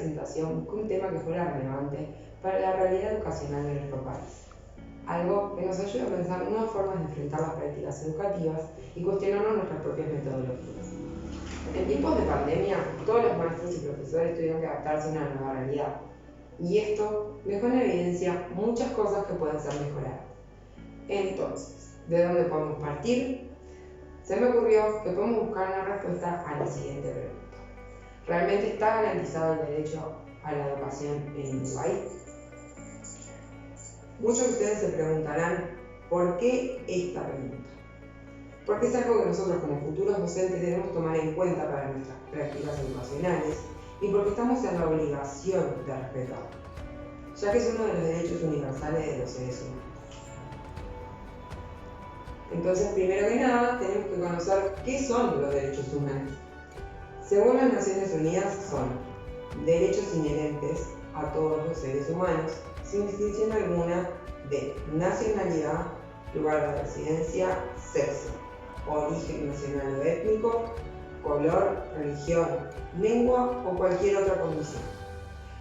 presentación busqué un tema que fuera relevante para la realidad educacional de nuestro país. Algo que nos ayude a pensar nuevas formas de enfrentar las prácticas educativas y cuestionarnos nuestras propias metodologías. En tiempos de pandemia, todos los maestros y profesores tuvieron que adaptarse a una nueva realidad. Y esto dejó en evidencia muchas cosas que pueden ser mejoradas. Entonces, ¿de dónde podemos partir? Se me ocurrió que podemos buscar una respuesta a la siguiente pregunta. ¿Realmente está garantizado el derecho a la educación en Uruguay? Muchos de ustedes se preguntarán, ¿por qué esta pregunta? Porque es algo que nosotros como futuros docentes debemos tomar en cuenta para nuestras prácticas educacionales y porque estamos en la obligación de respetarlo, ya que es uno de los derechos universales de los seres humanos. Entonces, primero que nada, tenemos que conocer qué son los derechos humanos. Según las Naciones Unidas, son derechos inherentes a todos los seres humanos, sin distinción alguna de nacionalidad, lugar de residencia, sexo, origen nacional o étnico, color, religión, lengua o cualquier otra condición.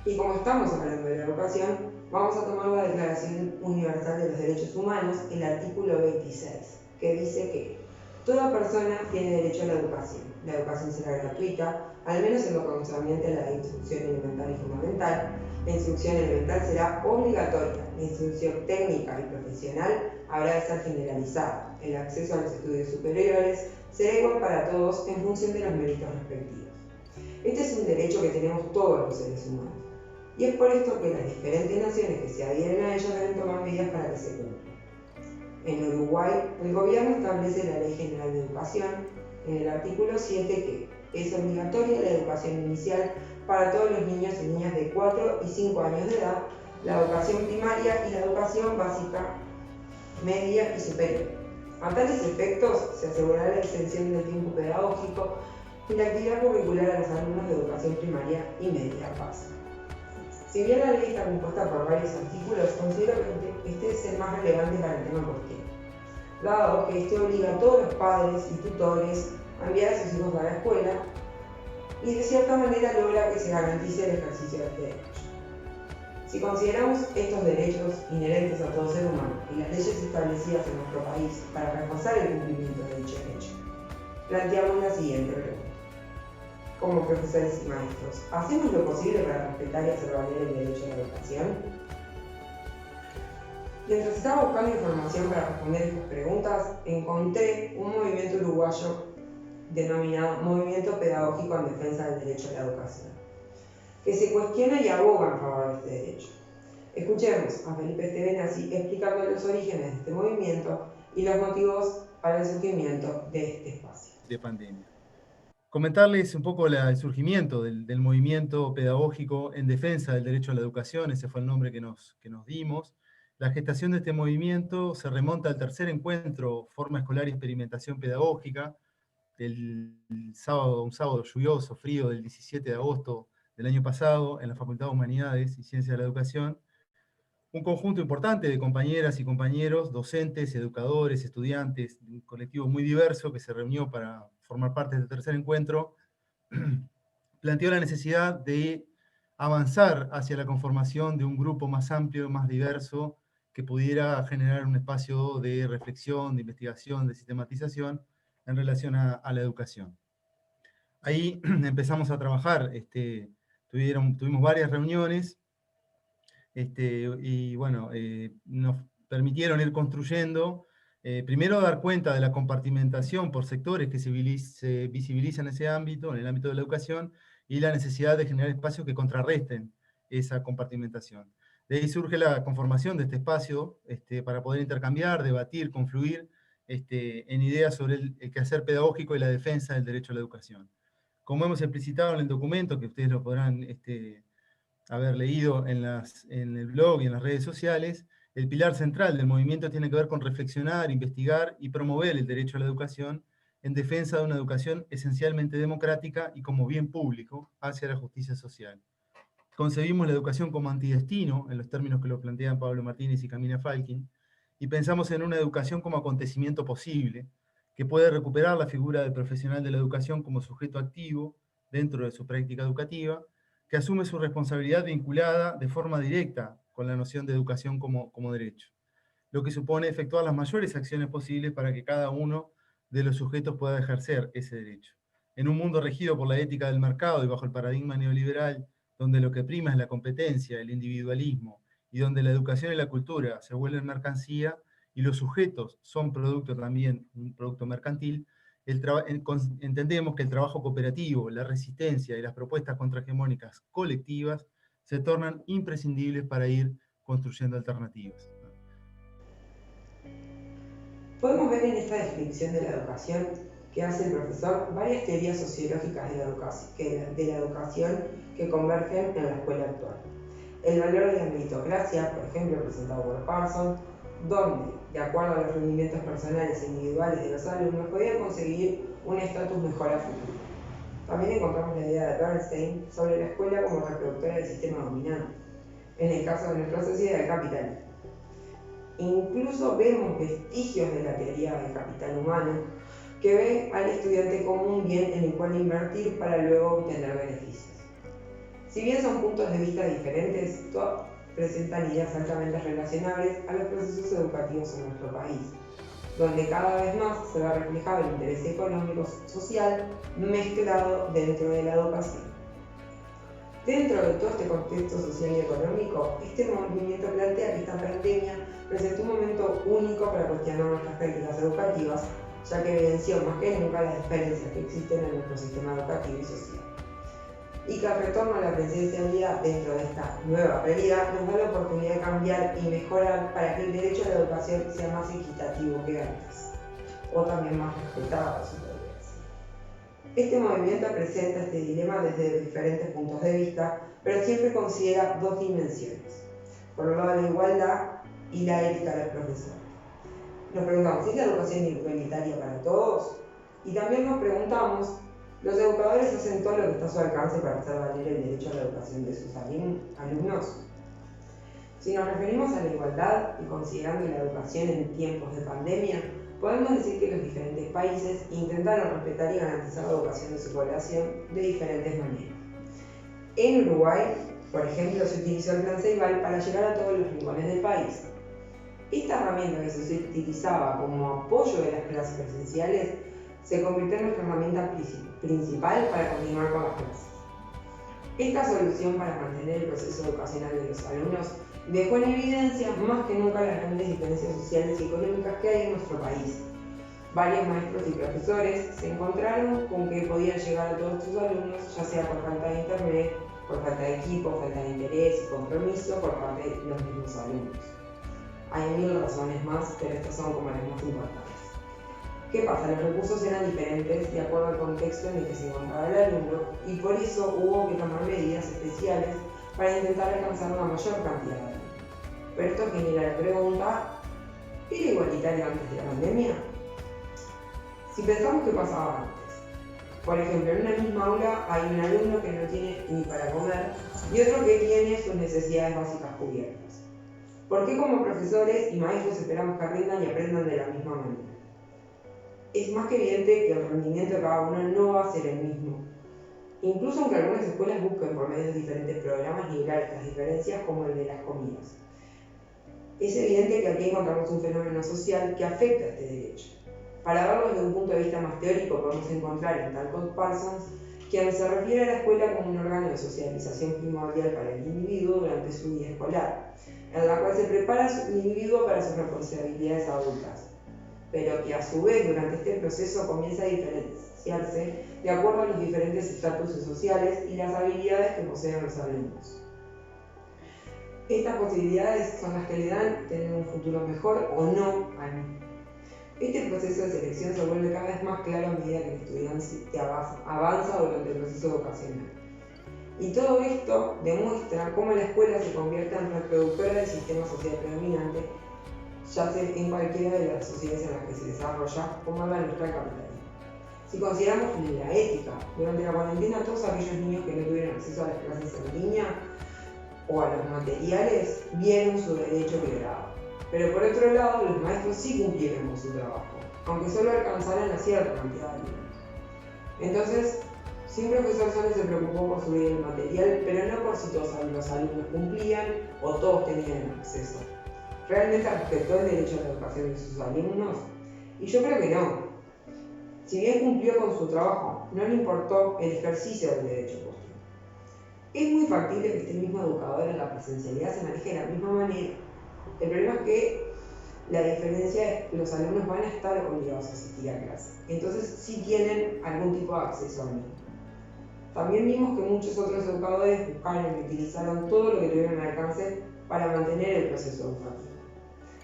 Y como estamos hablando de la educación, vamos a tomar la Declaración Universal de los Derechos Humanos, el artículo 26, que dice que toda persona tiene derecho a la educación. La educación será gratuita, al menos en lo concerniente a la instrucción elemental y fundamental. La instrucción elemental será obligatoria. La instrucción técnica y profesional habrá de ser generalizada. El acceso a los estudios superiores será igual para todos en función de los méritos respectivos. Este es un derecho que tenemos todos los seres humanos. Y es por esto que las diferentes naciones que se adhieren a ellos deben tomar medidas para que se cumplan. En Uruguay, el gobierno establece la Ley General de Educación en el artículo 7 que es obligatoria la educación inicial para todos los niños y niñas de 4 y 5 años de edad, la educación primaria y la educación básica, media y superior. A tales efectos, se asegurará la extensión del tiempo pedagógico y la actividad curricular a los alumnos de educación primaria y media básica. Si bien la ley está compuesta por varios artículos, considero que este es el más relevante para el tema en cuestión, dado que este obliga a todos los padres y tutores a enviar a sus hijos a la escuela y de cierta manera logra que se garantice el ejercicio de este derecho. Si consideramos estos derechos inherentes a todo ser humano y las leyes establecidas en nuestro país para reforzar el cumplimiento de dicho derecho, planteamos la siguiente pregunta. Como profesores y maestros, ¿hacemos lo posible para respetar y hacer valer el derecho a la educación? Mientras estaba buscando información para responder estas preguntas, encontré un movimiento uruguayo denominado Movimiento Pedagógico en Defensa del Derecho a la Educación, que se cuestiona y aboga en favor de este derecho. Escuchemos a Felipe Estevenasi explicando los orígenes de este movimiento y los motivos para el surgimiento de este espacio. De pandemia. Comentarles un poco el surgimiento del movimiento pedagógico en defensa del derecho a la educación, ese fue el nombre que nos dimos. La gestación de este movimiento se remonta al tercer encuentro Forma Escolar y Experimentación Pedagógica, un sábado lluvioso, frío, del 17 de agosto del año pasado, en la Facultad de Humanidades y Ciencias de la Educación. Un conjunto importante de compañeras y compañeros, docentes, educadores, estudiantes, un colectivo muy diverso que se reunió para formar parte del tercer encuentro, planteó la necesidad de avanzar hacia la conformación de un grupo más amplio, más diverso, que pudiera generar un espacio de reflexión, de investigación, de sistematización en relación a la educación. Ahí empezamos a trabajar, tuvimos varias reuniones, y bueno, nos permitieron ir construyendo, primero dar cuenta de la compartimentación por sectores que se visibilizan en ese ámbito, en el ámbito de la educación, y la necesidad de generar espacios que contrarresten esa compartimentación. De ahí surge la conformación de este espacio para poder intercambiar, debatir, confluir en ideas sobre el quehacer pedagógico y la defensa del derecho a la educación. Como hemos explicitado en el documento, que ustedes lo podrán haber leído en el blog y en las redes sociales, el pilar central del movimiento tiene que ver con reflexionar, investigar y promover el derecho a la educación en defensa de una educación esencialmente democrática y como bien público hacia la justicia social. Concebimos la educación como antidestino, en los términos que lo plantean Pablo Martínez y Camila Falkin, y pensamos en una educación como acontecimiento posible, que puede recuperar la figura del profesional de la educación como sujeto activo dentro de su práctica educativa, que asume su responsabilidad vinculada de forma directa con la noción de educación como derecho, lo que supone efectuar las mayores acciones posibles para que cada uno de los sujetos pueda ejercer ese derecho. En un mundo regido por la ética del mercado y bajo el paradigma neoliberal, donde lo que prima es la competencia, el individualismo, y donde la educación y la cultura se vuelven mercancía y los sujetos son producto también, un producto mercantil, entendemos que el trabajo cooperativo, la resistencia y las propuestas contrahegemónicas colectivas se tornan imprescindibles para ir construyendo alternativas. Podemos ver en esta definición de la educación que hace el profesor varias teorías sociológicas de la educación que convergen en la escuela actual. El valor de la meritocracia, por ejemplo, presentado por Parsons, donde, de acuerdo a los rendimientos personales e individuales de los alumnos, podían conseguir un estatus mejor a futuro. También encontramos la idea de Bernstein sobre la escuela como reproductora del sistema dominante, en el caso de nuestra sociedad del capitalismo. Incluso vemos vestigios de la teoría del capital humano, que ve al estudiante como un bien en el cual invertir para luego obtener beneficios. Si bien son puntos de vista diferentes, todos presentan ideas altamente relacionables a los procesos educativos en nuestro país, donde cada vez más se va reflejado el interés económico social mezclado dentro de la educación. Dentro de todo este contexto social y económico, este movimiento plantea que esta pandemia presentó un momento único para cuestionar nuestras prácticas educativas, ya que evidenció más que nunca las diferencias que existen en nuestro sistema educativo y social. Y que al retorno a la presencialidad dentro de esta nueva realidad nos da la oportunidad de cambiar y mejorar para que el derecho a la educación sea más equitativo que antes, o también más respetado, si podría decir. Este movimiento presenta este dilema desde diferentes puntos de vista, pero siempre considera dos dimensiones: por un lado la igualdad y la ética del profesor. Nos preguntamos, ¿es la educación igualitaria para todos? Y también nos preguntamos, ¿los educadores hacen todo lo que está a su alcance para hacer valer el derecho a la educación de sus alumnos? Si nos referimos a la igualdad y considerando la educación en tiempos de pandemia, podemos decir que los diferentes países intentaron respetar y garantizar la educación de su población de diferentes maneras. En Uruguay, por ejemplo, se utilizó el Plan Ceibal para llegar a todos los rincones del país. Esta herramienta que se utilizaba como apoyo de las clases presenciales se convirtió en nuestra herramienta principal para continuar con las clases. Esta solución para mantener el proceso educacional de los alumnos dejó en evidencia más que nunca las grandes diferencias sociales y económicas que hay en nuestro país. Varios maestros y profesores se encontraron con que podían llegar a todos sus alumnos, ya sea por falta de internet, por falta de equipo, falta de interés y compromiso por parte de los mismos alumnos. Hay mil razones más, pero estas son como las más importantes. ¿Qué pasa? Los recursos eran diferentes de acuerdo al contexto en el que se encontraba el alumno y por eso hubo que tomar medidas especiales para intentar alcanzar una mayor cantidad de alumnos. Pero esto genera la pregunta, ¿era igualitario antes de la pandemia? Si pensamos qué pasaba antes, por ejemplo, en una misma aula hay un alumno que no tiene ni para comer y otro que tiene sus necesidades básicas cubiertas. ¿Por qué como profesores y maestros esperamos que rindan y aprendan de la misma manera? Es más que evidente que el rendimiento de cada uno no va a ser el mismo. Incluso aunque algunas escuelas busquen por medio de diferentes programas nivelar estas diferencias como el de las comidas. Es evidente que aquí encontramos un fenómeno social que afecta a este derecho. Para verlo desde un punto de vista más teórico podemos encontrar en Talcott Parsons, quien se refiere a la escuela como un órgano de socialización primordial para el individuo durante su vida escolar, en la cual se prepara al individuo para sus responsabilidades adultas, pero que a su vez durante este proceso comienza a diferenciarse de acuerdo a los diferentes estatutos sociales y las habilidades que poseen los alumnos. Estas posibilidades son las que le dan tener un futuro mejor o no al mismo. Este proceso de selección se vuelve cada vez más claro a medida que el estudiante avanza durante el proceso educacional. Y todo esto demuestra cómo la escuela se convierte en reproductora del sistema social predominante, ya sea en cualquiera de las sociedades en las que se desarrolla, como la nuestra capitalismo. Si consideramos la ética, durante la cuarentena todos aquellos niños que no tuvieron acceso a las clases en línea o a los materiales vieron su derecho violado. Pero por otro lado, los maestros sí cumplieron con su trabajo, aunque solo alcanzaran a cierta cantidad de alumnos. Entonces, Si un profesor solo se preocupó por subir el material, pero no por si todos los alumnos cumplían o todos tenían acceso. ¿Realmente respetó el derecho a la educación de sus alumnos? Y yo creo que no. Si bien cumplió con su trabajo, no le importó el ejercicio del derecho puesto. Es muy factible que este mismo educador en la presencialidad se maneje de la misma manera. El problema es que la diferencia es que los alumnos van a estar obligados a asistir a clase. Entonces sí tienen algún tipo de acceso al mismo. También vimos que muchos otros educadores buscaron y utilizaron todo lo que tuvieron al alcance para mantener el proceso educativo.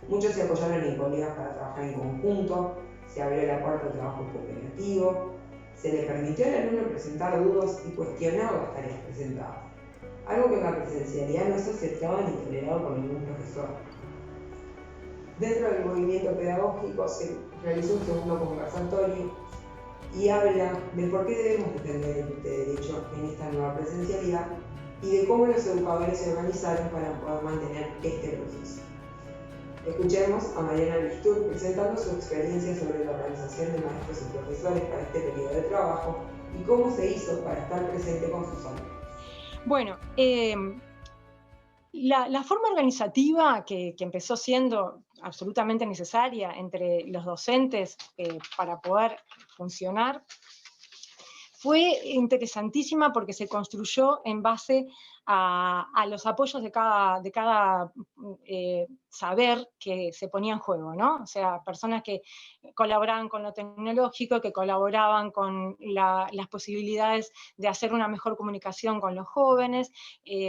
Muchos se apoyaron en colegas para trabajar en conjunto, se abrió la puerta al trabajo cooperativo, se le permitió al alumno presentar dudas y cuestionar las tareas presentadas, algo que en la presencialidad no es aceptado ni tolerado por ningún profesor. Dentro del movimiento pedagógico se realizó un segundo conversatorio y habla de por qué debemos defender este derecho en esta nueva presencialidad y de cómo los educadores se organizaron para poder mantener este proceso. Escuchemos a Mariana Bistur presentando su experiencia sobre la organización de maestros y profesores para este periodo de trabajo y cómo se hizo para estar presente con sus alumnos. Bueno, la forma organizativa que empezó siendo absolutamente necesaria entre los docentes para poder funcionar fue interesantísima porque se construyó en base a los apoyos de cada saber que se ponía en juego, ¿no? O sea, personas que colaboraban con lo tecnológico, que colaboraban con las posibilidades de hacer una mejor comunicación con los jóvenes,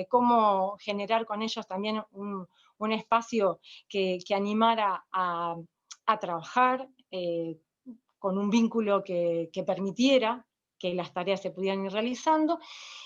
cómo generar con ellos también un espacio que animara a trabajar con un vínculo que permitiera que las tareas se pudieran ir realizando.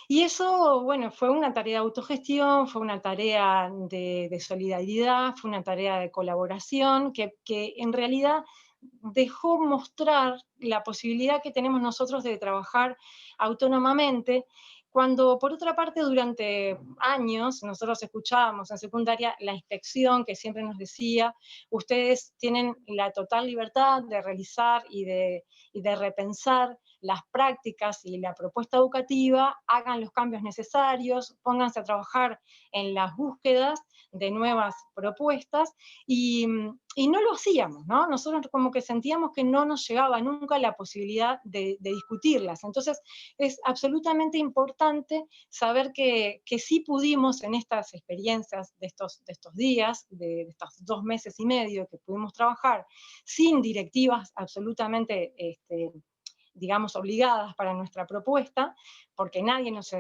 Y eso, bueno, fue una tarea de autogestión, fue una tarea de solidaridad, fue una tarea de colaboración, que en realidad dejó mostrar la posibilidad que tenemos nosotros de trabajar autónomamente, cuando por otra parte durante años nosotros escuchábamos en secundaria la inspección que siempre nos decía, ustedes tienen la total libertad de realizar y de repensar las prácticas y la propuesta educativa, hagan los cambios necesarios, pónganse a trabajar en las búsquedas de nuevas propuestas y no lo hacíamos, ¿no? Nosotros como que sentíamos que no nos llegaba nunca la posibilidad de discutirlas. Entonces es absolutamente importante saber que sí pudimos en estas experiencias de estos días, de estos 2 meses y medio que pudimos trabajar sin directivas absolutamente digamos, obligadas para nuestra propuesta, porque nadie nos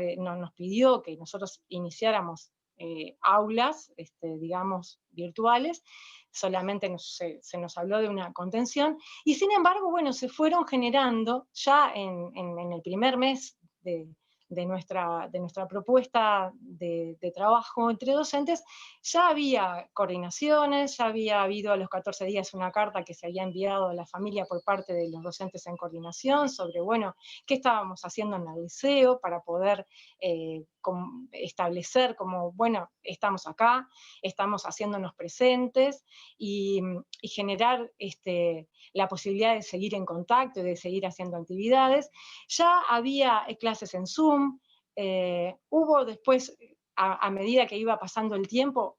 pidió que nosotros iniciáramos aulas, digamos, virtuales, solamente se nos habló de una contención, y sin embargo, bueno, se fueron generando ya en el primer mes de nuestra propuesta de trabajo entre docentes, ya había coordinaciones, ya había habido a los 14 días una carta que se había enviado a la familia por parte de los docentes en coordinación sobre, bueno, qué estábamos haciendo en el liceo para poder establecer como, bueno, estamos acá, estamos haciéndonos presentes y generar la posibilidad de seguir en contacto y de seguir haciendo actividades. Ya había clases en Zoom, hubo después, a medida que iba pasando el tiempo,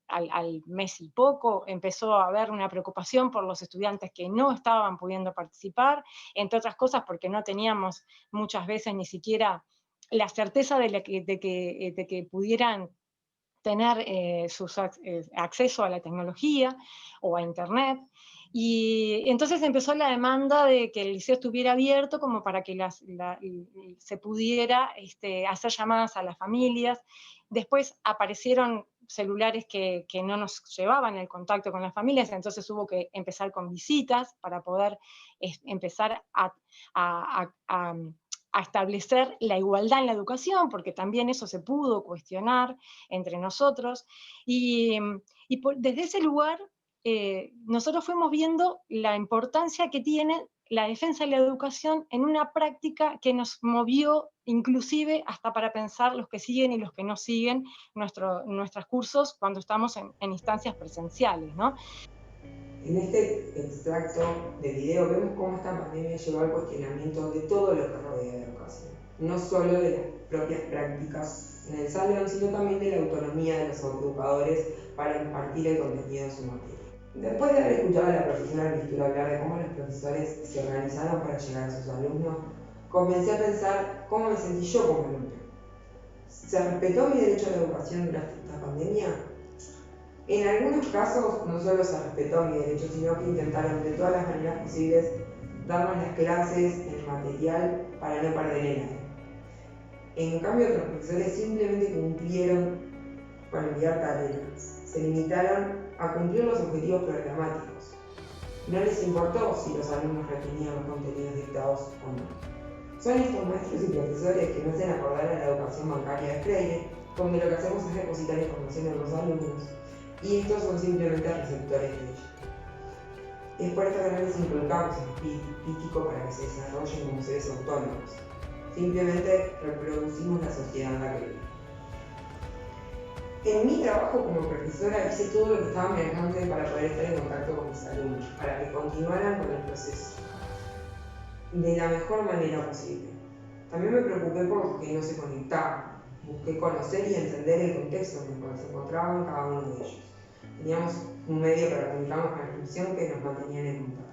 al mes y poco, empezó a haber una preocupación por los estudiantes que no estaban pudiendo participar, entre otras cosas porque no teníamos muchas veces ni siquiera la certeza de que pudieran tener acceso a la tecnología o a Internet. Y entonces empezó la demanda de que el liceo estuviera abierto como para que se pudiera hacer llamadas a las familias. Después aparecieron celulares que no nos llevaban el contacto con las familias, entonces hubo que empezar con visitas para poder empezar a establecer la igualdad en la educación, porque también eso se pudo cuestionar entre nosotros. Desde ese lugar, nosotros fuimos viendo la importancia que tiene la defensa de la educación en una práctica que nos movió inclusive hasta para pensar los que siguen y los que no siguen nuestros cursos cuando estamos en instancias presenciales, ¿no? En este extracto de video vemos cómo esta pandemia llevó al cuestionamiento de todo lo que rodea la educación, no solo de las propias prácticas en el salón, sino también de la autonomía de los educadores para impartir el contenido de su materia. Después de haber escuchado a la profesora Cristura hablar de cómo los profesores se organizaron para llegar a sus alumnos, comencé a pensar cómo me sentí yo como alumno. ¿Se respetó mi derecho a la educación durante esta pandemia? En algunos casos no solo se respetó mi derecho, sino que intentaron de todas las maneras posibles darnos las clases, el material, para no perder el aire. En cambio, otros profesores simplemente cumplieron con enviar tareas. Se limitaron a cumplir los objetivos programáticos. No les importó si los alumnos retenían los contenidos dictados o no. Son estos maestros y profesores que me hacen acordar a la educación bancaria de Freire, donde lo que hacemos es depositar información en los alumnos, y estos son simplemente receptores de ella. Es por esto que no les inculcamos el espíritu crítico para que se desarrollen como seres autónomos. Simplemente reproducimos la sociedad en la que vivimos. En mi trabajo como profesora hice todo lo que estaba a mi alcance para poder estar en contacto con mis alumnos, para que continuaran con el proceso de la mejor manera posible. También me preocupé por los que no se conectaban. Busqué conocer y entender el contexto en el cual se encontraban cada uno de ellos. Teníamos un medio para comunicarnos con la institución que nos mantenían en contacto.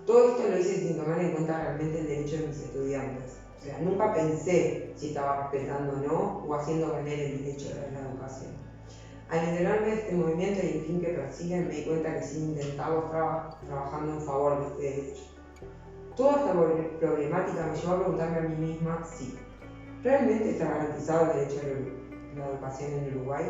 Todo esto lo hice sin tomar en cuenta realmente el derecho de mis estudiantes. O sea, nunca pensé si estaba respetando o no, o haciendo valer el derecho de la educación. Al enterarme de este movimiento y el fin que persiguen, me di cuenta que sin intentarlo estaba trabajando en favor de este derecho. Toda esta problemática me llevó a preguntarme a mí misma si ¿realmente está garantizado el derecho a la educación en Uruguay?